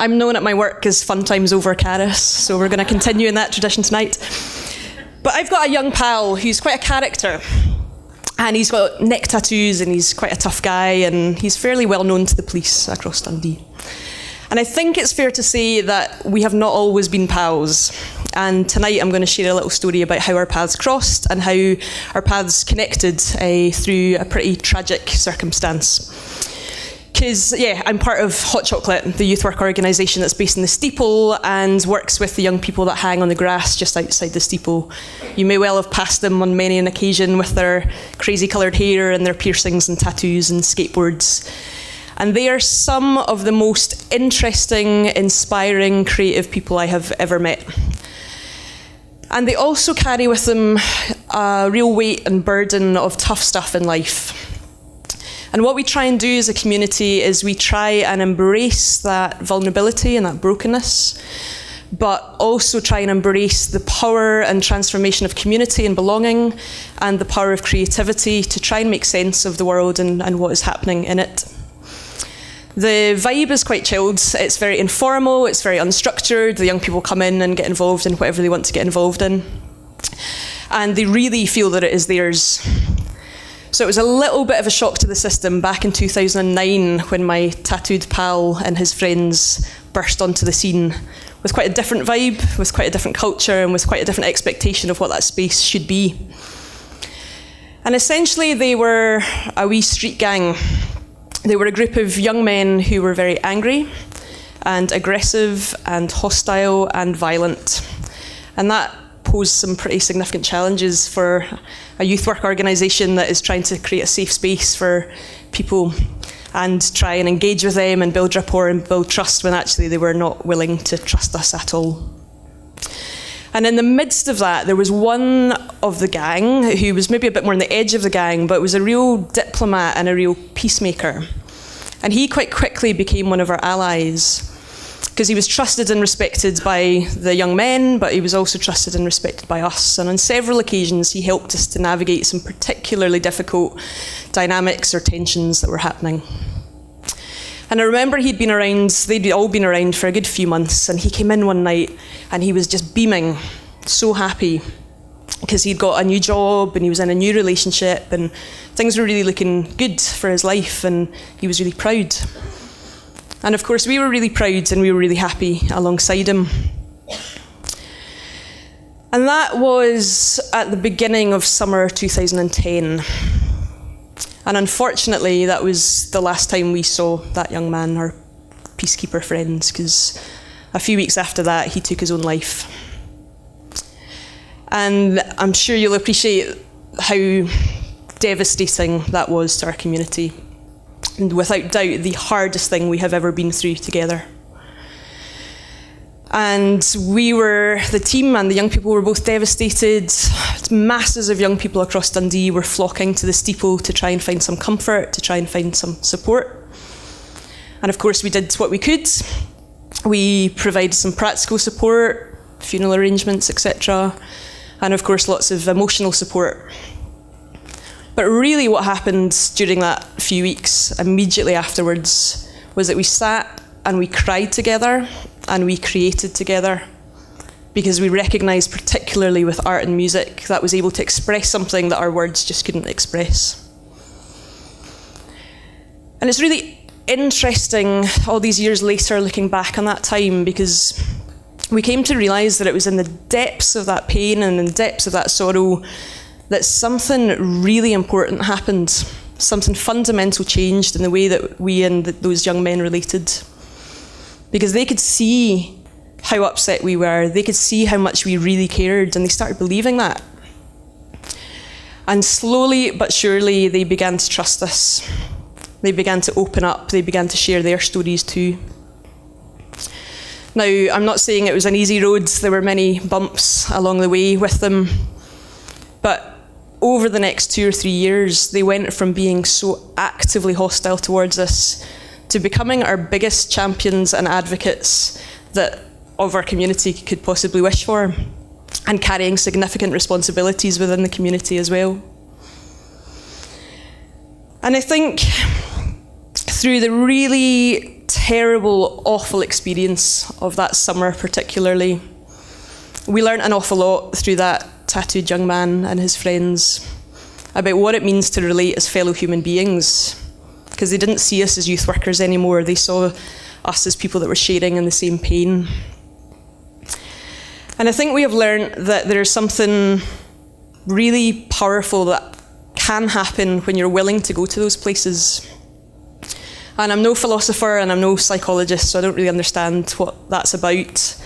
I'm known at my work as Fun Times Over Charis, so we're going to continue in that tradition tonight. But I've got a young pal who's quite a character, and he's got neck tattoos, and he's quite a tough guy, and he's fairly well known to the police across Dundee. And I think it's fair to say that we have not always been pals. And tonight I'm going to share a little story about how our paths crossed and how our paths connected through a pretty tragic circumstance. Because, I'm part of Hot Chocolate, the youth work organisation that's based in the Steeple and works with the young people that hang on the grass just outside the Steeple. You may well have passed them on many an occasion with their crazy coloured hair and their piercings and tattoos and skateboards. And they are some of the most interesting, inspiring, creative people I have ever met. And they also carry with them a real weight and burden of tough stuff in life. And what we try and do as a community is we try and embrace that vulnerability and that brokenness, but also try and embrace the power and transformation of community and belonging and the power of creativity to try and make sense of the world and what is happening in it. The vibe is quite chilled. It's very informal, it's very unstructured. The young people come in and get involved in whatever they want to get involved in. And they really feel that it is theirs. So it was a little bit of a shock to the system back in 2009 when my tattooed pal and his friends burst onto the scene with quite a different vibe, with quite a different culture, and with quite a different expectation of what that space should be. And essentially they were a wee street gang. They were a group of young men who were very angry and aggressive and hostile and violent. And that posed some pretty significant challenges for a youth work organisation that is trying to create a safe space for people and try and engage with them and build rapport and build trust when actually they were not willing to trust us at all. And in the midst of that, there was one of the gang who was maybe a bit more on the edge of the gang, but was a real diplomat and a real peacemaker. And he quite quickly became one of our allies because he was trusted and respected by the young men, but he was also trusted and respected by us. And on several occasions, he helped us to navigate some particularly difficult dynamics or tensions that were happening. And I remember they'd all been around for a good few months, and he came in one night and he was just beaming, so happy, because he'd got a new job and he was in a new relationship and things were really looking good for his life, and he was really proud. And of course we were really proud and we were really happy alongside him. And that was at the beginning of summer 2010. And unfortunately, that was the last time we saw that young man, our peacekeeper friend, because a few weeks after that, he took his own life. And I'm sure you'll appreciate how devastating that was to our community. And without doubt, the hardest thing we have ever been through together. And the team and the young people were both devastated. Masses of young people across Dundee were flocking to the Steeple to try and find some comfort, to try and find some support. And of course we did what we could. We provided some practical support, funeral arrangements, etc. And of course lots of emotional support. But really what happened during that few weeks, immediately afterwards, was that we sat and we cried together and we created together, because we recognised, particularly with art and music, that was able to express something that our words just couldn't express. And it's really interesting all these years later looking back on that time, because we came to realise that it was in the depths of that pain and in the depths of that sorrow that something really important happened. Something fundamental changed in the way that we and those young men related. Because they could see how upset we were, they could see how much we really cared, and they started believing that. And slowly but surely they began to trust us. They began to open up, they began to share their stories too. Now, I'm not saying it was an easy road, there were many bumps along the way with them, but over the next 2 or 3 years, they went from being so actively hostile towards us to becoming our biggest champions and advocates of our community could possibly wish for, and carrying significant responsibilities within the community as well. And I think through the really terrible, awful experience of that summer particularly. We learnt an awful lot through that tattooed young man and his friends about what it means to relate as fellow human beings, because they didn't see us as youth workers anymore. They saw us as people that were sharing in the same pain. And I think we have learnt that there's something really powerful that can happen when you're willing to go to those places. And I'm no philosopher and I'm no psychologist, so I don't really understand what that's about.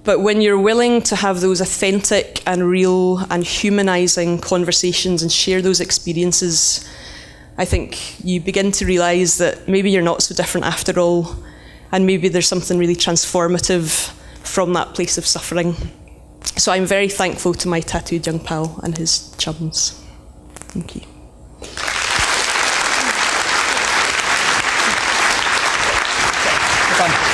But when you're willing to have those authentic and real and humanising conversations and share those experiences, I think you begin to realise that maybe you're not so different after all, and maybe there's something really transformative from that place of suffering. So I'm very thankful to my tattooed young pal and his chums. Thank you. Fun.